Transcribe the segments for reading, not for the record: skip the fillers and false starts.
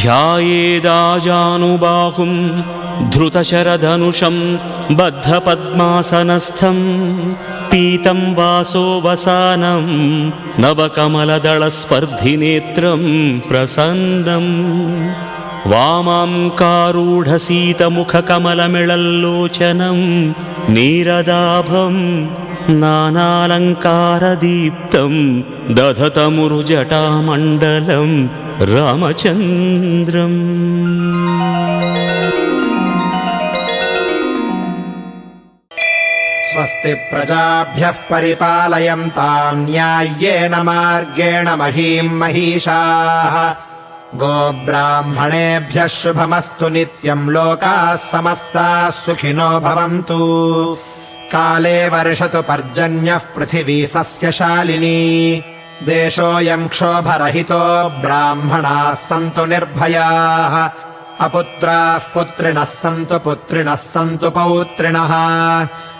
ध्यायेदाजानुबाहुं धृतशरधनुषं बद्धपद्मासनस्थं पीतं वासोवसानं नवकमलदलस्पर्धिनेत्रं प्रसन्नं वामाङ्कारूढसीतमुखकमलमिळल्लोचनं नीरदाभं नानालङ्कारदीप्तं दधतमुरुजटामण्डलं रामचन्द्रम्। स्वस्ति प्रजाभ्यः परिपालयन्तां न्याय्येन मार्गेण महीं महिषाः। गोब्राह्मणेभ्यः शुभमस्तु नित्यं लोकाः समस्ताः सुखिनो भवन्तु। काले वर्षतु पर्जन्यः पृथिवी सस्यशालिनी। देशोऽयं क्षोभरहितो ब्राह्मणाः सन्तु निर्भयाः। अपुत्राः पुत्रिणः सन्तु पुत्रिणः सन्तु पौत्रिणः।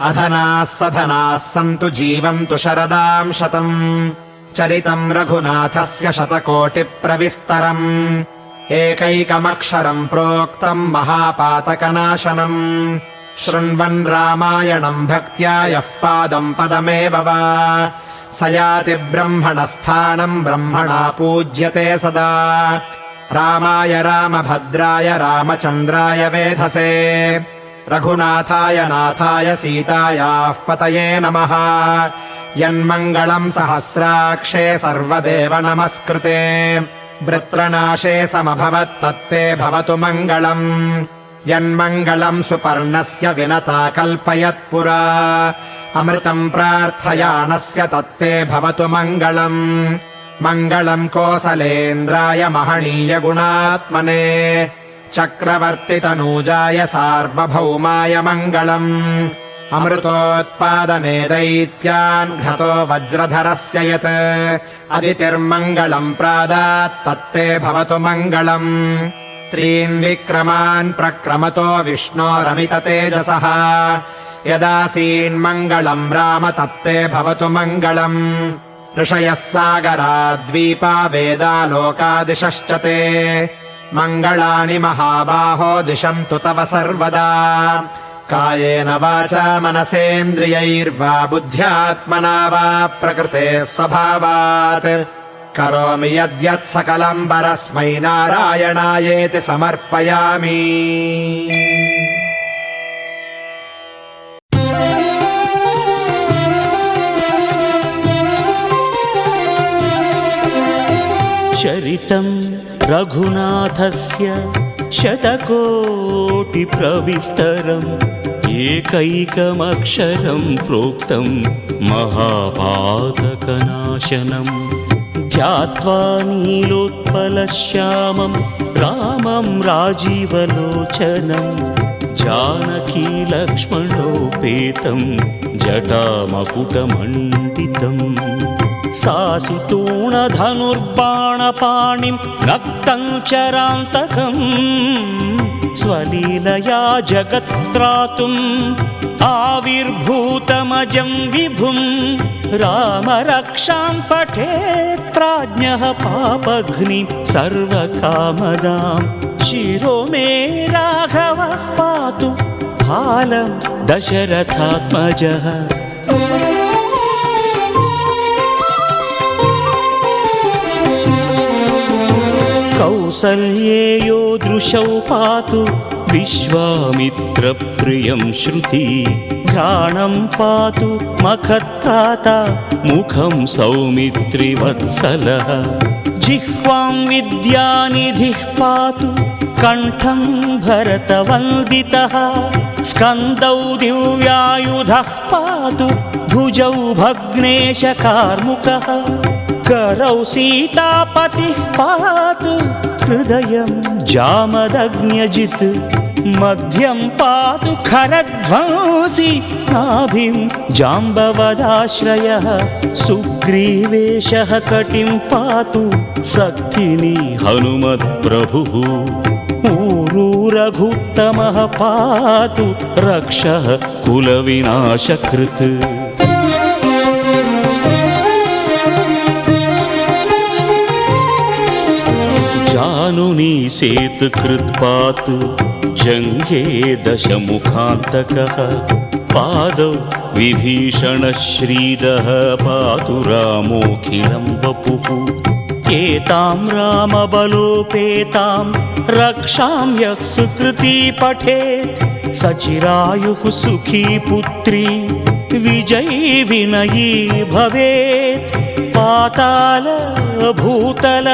अधनाः सधनाः सन्तु जीवन्तु शरदां शतम्। चरितम् रघुनाथस्य शतकोटिप्रविस्तरम्। एकैकमक्षरम् प्रोक्तम् महापातकनाशनम्। शृण्वन् रामायणम् भक्त्या यः पादम् पदमेव वा स याति ब्रह्मणस्थानम् ब्रह्मणा पूज्यते सदा। रामाय रामभद्राय रामचन्द्राय वेधसे रघुनाथाय नाथाय सीतायाः पतये नमः। यन्मङ्गलम् सहस्राक्षे सर्वदेव नमस्कृते वृत्रनाशे समभवत्तत्ते भवतु मङ्गलम्। यन्मङ्गलम् सुपर्णस्य विनता कल्पयत्पुरा अमृतम् प्रार्थयानस्य तत्ते भवतु मङ्गलम्। मङ्गलम् कोसलेन्द्राय महनीय गुणात्मने चक्रवर्तितनूजाय सार्वभौमाय मङ्गलम्। अमृतोत्पादने दैत्यान् घतो वज्रधरस्य यत् अदितिर्मङ्गलम् प्रादात् तत्ते भवतु मङ्गलम्। त्रीन् विक्रमान् प्रक्रमतो विष्णोरमित तेजसः यदासीन्मङ्गलम् राम तत्ते भवतु मङ्गलम्। ऋषयः सागराद्वीपा वेदालोकादिशश्च ते मङ्गलानि महाबाहो दिशन्तु तव सर्वदा। कायेन वाचा मनसेन्द्रियैर्वा बुद्ध्यात्मना वा प्रकृते स्वभावात् करोमि यद्यत् सकलम् परस्मै नारायणायेति समर्पयामि। चरितं रघुनाथस्य शतकोटिप्रविस्तरम् एकैकमक्षरं प्रोक्तं महापातकनाशनम्। ध्यात्वा नीलोत्पलश्यामं रामं राजीवलोचनं जानकी लक्ष्मणोपेतं जटामकुटमण्डितम्। सासितूणधनुर्बाणपाणिं रक्तं चरान्तकम् स्वलीलया जगत्त्रातुम् आविर्भूतमजं विभुं। रामरक्षां पठेत् प्राज्ञः पापघ्निं सर्वकामदां। शिरो मे राघवः पातु फालं दशरथात्मजः। कौसल्येयो दृशौ पातु विश्वामित्रप्रियं श्रुति। घ्राणं पातु मखत्राता मुखं सौमित्रिवत्सलः। जिह्वां विद्यानिधिः पातु कण्ठं भरतवन्दितः। स्कन्दौ दिव्यायुधः पातु भुजौ भग्नेशकार्मुकः। करौ सीतापतिः पातु हृदयं जामदग्न्यजित्। मध्यं पातु खरध्वंसी नाभिं जाम्बवदाश्रयः। सुग्रीवेशः कटिं पातु सक्थिनी हनुमत्प्रभुः। ऊरू रघुत्तमः पातु रक्षः कुलविनाशकृत्। मीसेत् कृत्पात् जङ्घे दशमुखान्तकः पादौ विभीषणश्रीदः पातु रामोऽखिलं वपुः एतां रामबलोपेतां रक्षां यः सुकृती पठेत् सचिरायुः सुखी पुत्री विजयी विनयी भवेत् पाताल भूतल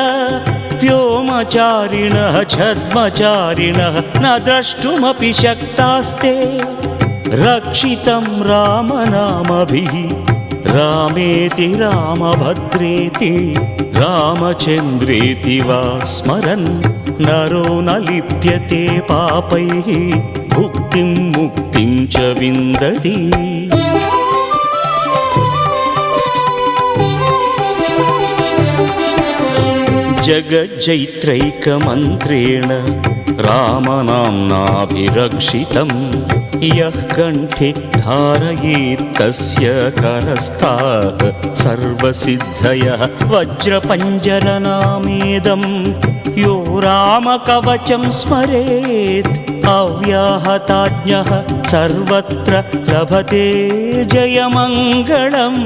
व्योमचारिणः छद्मचारिणः न द्रष्टुमपि शक्तास्ते रक्षितं रामनामभिः रामेति रामभद्रेति रामचन्द्रेति वा स्मरन् नरो न लिप्यते पापैः भुक्तिं मुक्तिं च विन्दति जगज्जैत्रैकमन्त्रेण रामनाम्नाभिरक्षितं यः कण्ठे धारयेत् तस्य करस्थाः सर्वसिद्धयः वज्रपञ्जरनामेदं यो रामकवचं स्मरेत् अव्याहताज्ञः सर्वत्र लभते जयमङ्गलम्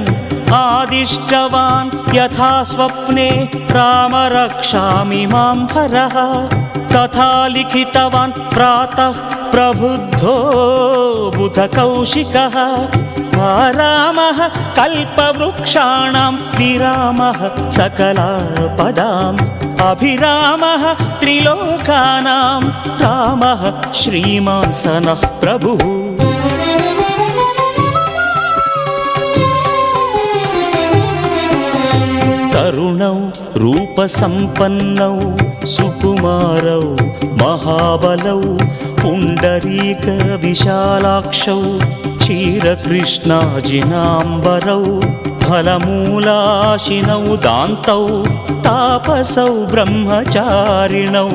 आदिष्टवान् यथा स्वप्ने राम रक्षामि मां हरः तथा लिखितवान् प्रातः प्रबुद्धो बुधकौशिकः रामः कल्पवृक्षाणां विरामः सकलापदाम् अभिरामः त्रिलोकानां रामः श्रीमान् सनः प्रभुः तरुणौ रूपसम्पन्नौ सुकुमारौ महाबलौ पुण्डरीकविशालाक्षौ क्षीरकृष्णाजिनाम्बरौ फलमूलाशिनौ दान्तौ तापसौ ब्रह्मचारिणौ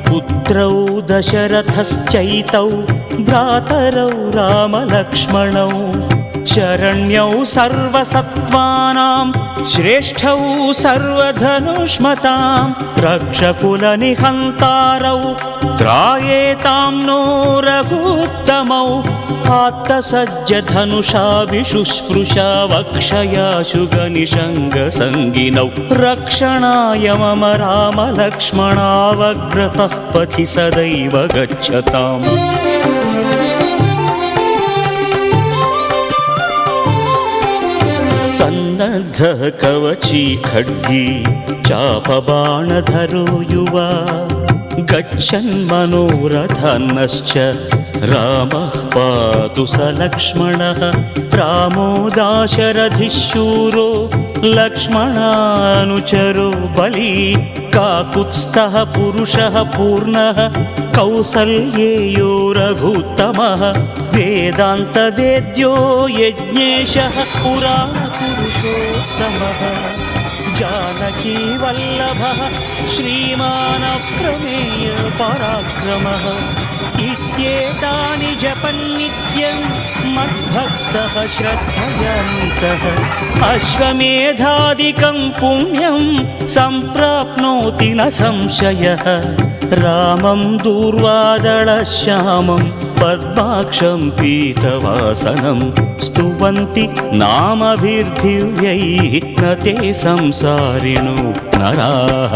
पुत्रौ दशरथश्चैतौ भ्रातरौ रामलक्ष्मणौ शरण्यौ सर्वसत्त्वानां श्रेष्ठौ सर्वधनुष्मतां रक्षकुलनिहन्तारौ त्रायेतां नो रघुत्तमौ आत्तसज्जधनुषा विशुस्पृशा वक्षयाशुगनिषङ्गसङ्गिनौ रक्षणाय मम रामलक्ष्मणावग्रतः पथि सदैव गच्छताम् सन्नद्धः कवची खड्गी चापबाणधरो युवा गच्छन् मनोरथन्नश्च रामः पातु स लक्ष्मणः रामो दाशरथिशूरो लक्ष्मणानुचरो बली काकुत्स्थः पुरुषः पूर्णः कौसल्येयो रघुत्तमः वेदान्तवेद्यो यज्ञेशः पुराणपुरुषोत्तमः जानकी वल्लभः श्रीमान् अप्रमेय पराक्रमः इत्येतानि जपन्नित्यं मद्भक्तः श्रद्धयान्वितः अश्वमेधादिकं पुण्यं सम्प्राप्नोति न संशयः रामं दूर्वादळश्यामं पद्माक्षं पीतवासनं स्तुवन्ति नामभिर्दिव्यैः न ते संसारिणो नराः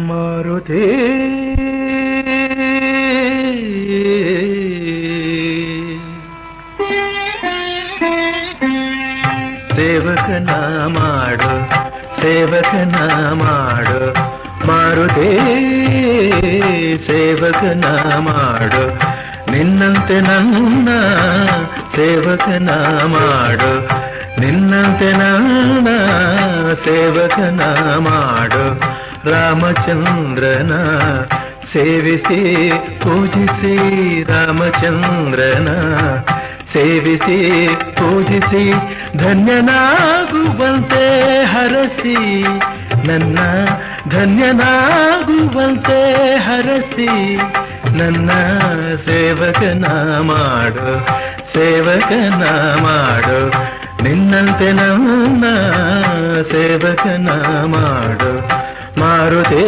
मारुते ಸೇವಕನ ಮಾಡು ಮಾರುತೇ ಸೇವಕನ ಮಾಡು ನಿನ್ನಂತೆ ನನ್ನ ಸೇವಕನ ಮಾಡು ನಿನ್ನಂತೆ ನನ್ನ ಸೇವಕನ ಮಾಡು ರಾಮಚಂದ್ರನ ಸೇವಿಸಿ ಪೂಜಿಸಿ ರಾಮಚಂದ್ರನ ಸೇವಿಸಿ ಪೂಜಿಸಿ ಧನ್ಯನಾಗುವಂತೆ ಹರಸಿ ನನ್ನ ಧನ್ಯನಾಗುವಂತೆ ಹರಸಿ ನನ್ನ ಸೇವಕನ ಮಾಡು ಸೇವಕನ ಮಾಡು ನಿನ್ನಂತೆ ನನ್ನ ಸೇವಕನ ಮಾಡು ಮಾರುತೇ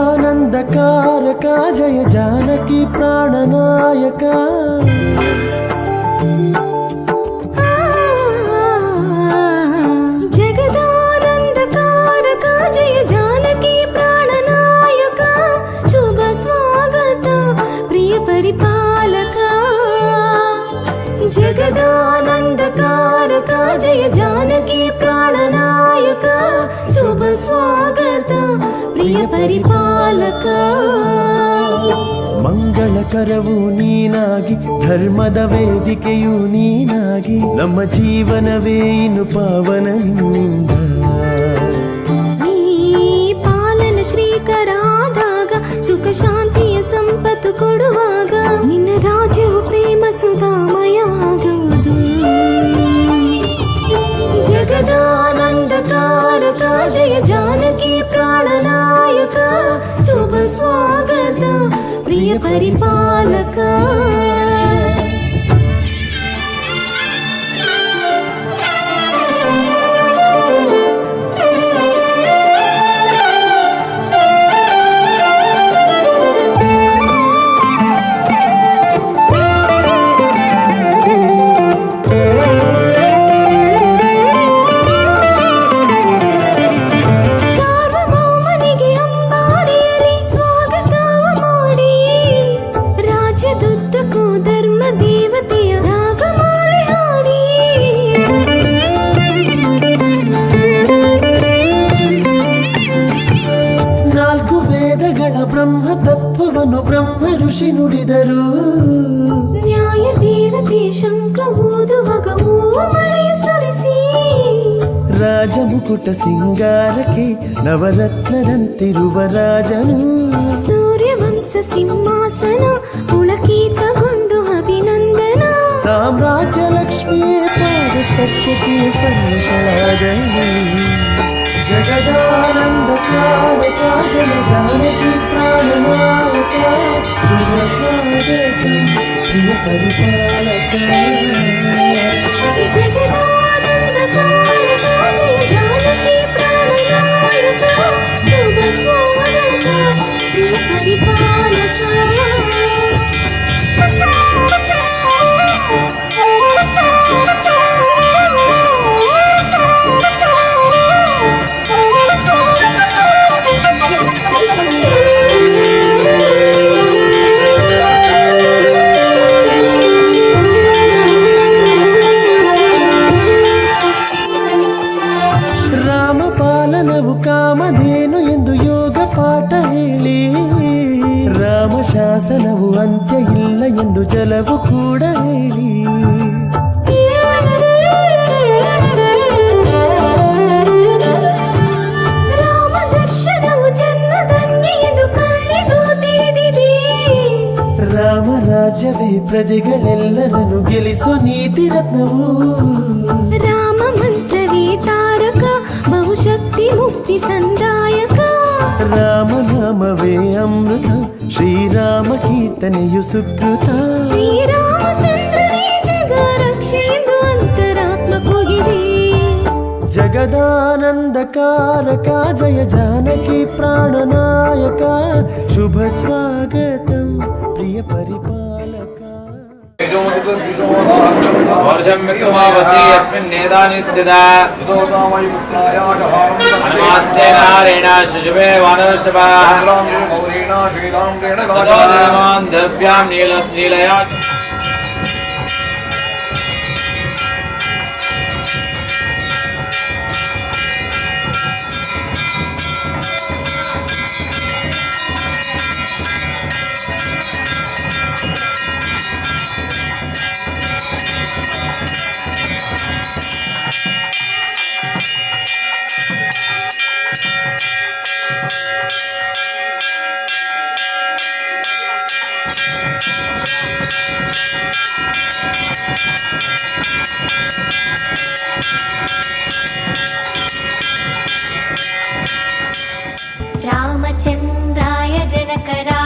जगदानंदकारक जय जानकी प्राणनायक जगदानंदकारक जय जानकी प्राणनायक शुभ स्वागत प्रिय परिपालक जगदानंदकारक जय जानकी प्राणनायक शुभ स्वागत ಪ್ರಿಯ ಪರಿಪಾಲಕ ಮಂಗಳಕರವು ನೀನಾಗಿ ಧರ್ಮದ ವೇದಿಕೆಯು ನೀನಾಗಿ ನಮ್ಮ ಜೀವನವೇ ಇನ್ನು ಪಾವನ ನಿನ್ನಿಂದ ನೀ ಪಾಲನ ಶ್ರೀಕರಾದಾಗ ಸುಖ ಶಾಂತಿಯ ಸಂಪತ್ತು ಕೊಡುವಾಗ ನಿನ್ನ ರಾಜ್ಯವು ಪ್ರೇಮ ಸುಧಾಮಯವಾಗುವುದು जगदानंदकारक जय जानकी प्राणनायक शुभ स्वागत प्रिय परिपालक ಬ್ರಹ್ಮ ತತ್ವವನ್ನು ಬ್ರಹ್ಮ ಋಷಿ ನುಡಿದರು ನ್ಯಾಯ ದೇವತೆ ಶಂಕ ಓದುವಾಗ ಮಳೆಯ ಸುರಿಸಿ ರಾಜಮುಕುಟ ಸಿಂಗಾರಕ್ಕೆ ನವರತ್ನದಂತಿರುವ ರಾಜನು ಸೂರ್ಯವಂಶ ಸಿಂಹಾಸನ ಪುಳಕೀತಗೊಂಡು ಅಭಿನಂದನ ಸಾಮ್ರಾಜ್ಯ ಲಕ್ಷ್ಮಿಯೇ ಪಾದ ಸ್ಪರ್ಶಕ್ಕೆ ಪರ್ವತಳಾದನು जगदानंदकारक जय जानकी प्राणनायक शुभ स्वागत प्रिय परिपालक जगदानंदकारक जय जानकी प्राणनायक शुभ स्वागत प्रिय परिपालक ಶಾಸನವು ಅಂತ್ಯ ಇಲ್ಲ ಎಂದು ಜಲವು ಕೂಡ ಹೇಳಿ. ರಾಮ ದರ್ಶನವು ಜನ್ಮಧನ್ಯ ಎಂದು ಕಲ್ಲಿಗೂ ತಿಳಿದಿದೆ. ರಾಮ ರಾಜ್ಯವೇ ಪ್ರಜೆಗಳೆಲ್ಲರನ್ನು ಗೆಲ್ಲಿಸೋ ನೀತಿ ರತ್ನವು. ರಾಮ ಮಂತ್ರವೇ ತಾರಕ ಬಹುಶಕ್ತಿ ಮುಕ್ತಿ ಸಂದಾಯಕ. ರಾಮನಾಮವೇ ಅಮೃತ ಶ್ರೀರಾಮ ಕೀರ್ತನೆಯು ಸುಕೃತ. ಶ್ರೀರಾಮಚಂದ್ರನೇ ಜಗ ರಕ್ಷೆ ಎಂದು ಅಂತರಾತ್ಮ ಕೂಗಿದೆ. ಜಗದಾನಂದಕಾರಕ ಜಯ ಜಾನಕಿ ಪ್ರಾಣನಾಯಕ ಶುಭ ಸ್ವಾಗತಂ ಪ್ರಿಯ ಪರಿಪಾಲಕ. वर्षं मिथुमावती यस्मिन्नेदानित्यदा हनुमान्तेन हारेण शिशुवे वानरसभाः ततोऽधर्मान् दभ्यां नीलया रामचन्द्राय जनकरा